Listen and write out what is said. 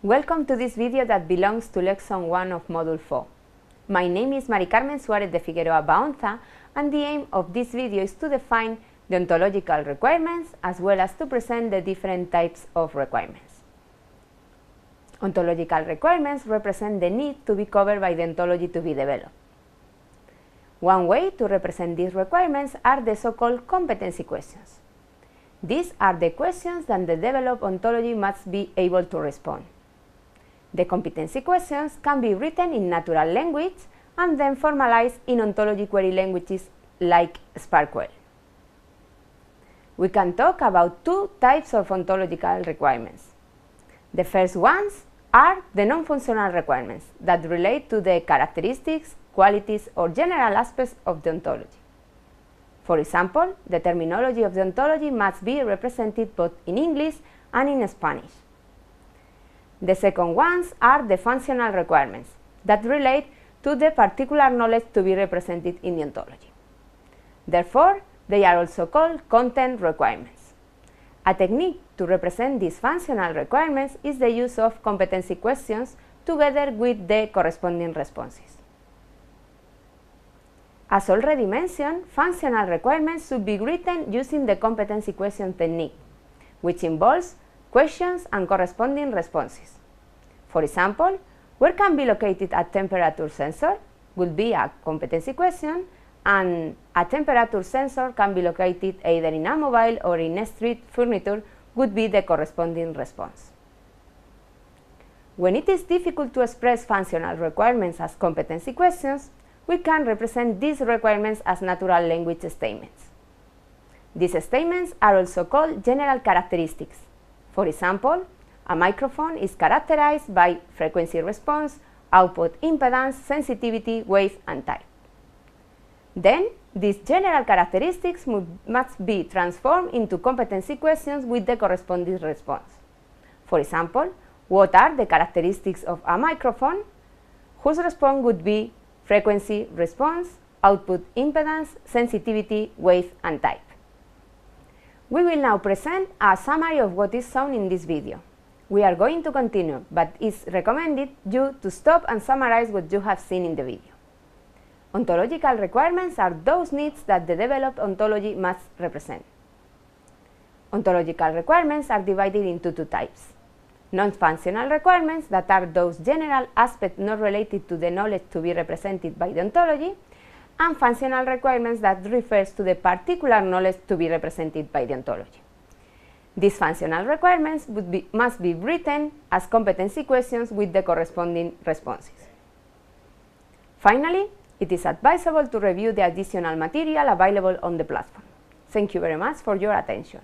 Welcome to this video that belongs to Lesson 1 of Module 4. My name is Mari Carmen Suárez de Figueroa Baonza, and the aim of this video is to define the ontological requirements as well as to present the different types of requirements. Ontological requirements represent the need to be covered by the ontology to be developed. One way to represent these requirements are the so-called competency questions. These are the questions that the developed ontology must be able to respond. The competency questions can be written in natural language and then formalized in ontology query languages like SPARQL. We can talk about two types of ontological requirements. The first ones are the non-functional requirements that relate to the characteristics, qualities, or general aspects of the ontology. For example, the terminology of the ontology must be represented both in English and in Spanish. The second ones are the functional requirements that relate to the particular knowledge to be represented in the ontology. Therefore, they are also called content requirements. A technique to represent these functional requirements is the use of competency questions together with the corresponding responses. As already mentioned, functional requirements should be written using the competency question technique, which involves questions and corresponding responses. For example, where can be located a temperature sensor would be a competency question, and a temperature sensor can be located either in a mobile or in a street furniture would be the corresponding response. When it is difficult to express functional requirements as competency questions, we can represent these requirements as natural language statements. These statements are also called general characteristics. For example, a microphone is characterized by frequency response, output impedance, sensitivity, wave, and type. Then, these general characteristics must be transformed into competency questions with the corresponding response. For example, what are the characteristics of a microphone? Whose response would be frequency response, output impedance, sensitivity, wave, and type. We will now present a summary of what is shown in this video. We are going to continue, but it's recommended you to stop and summarize what you have seen in the video. Ontological requirements are those needs that the developed ontology must represent. Ontological requirements are divided into two types. Non-functional requirements, that are those general aspects not related to the knowledge to be represented by the ontology, and functional requirements that refers to the particular knowledge to be represented by the ontology. These functional requirements must be written as competency questions with the corresponding responses. Finally, it is advisable to review the additional material available on the platform. Thank you very much for your attention.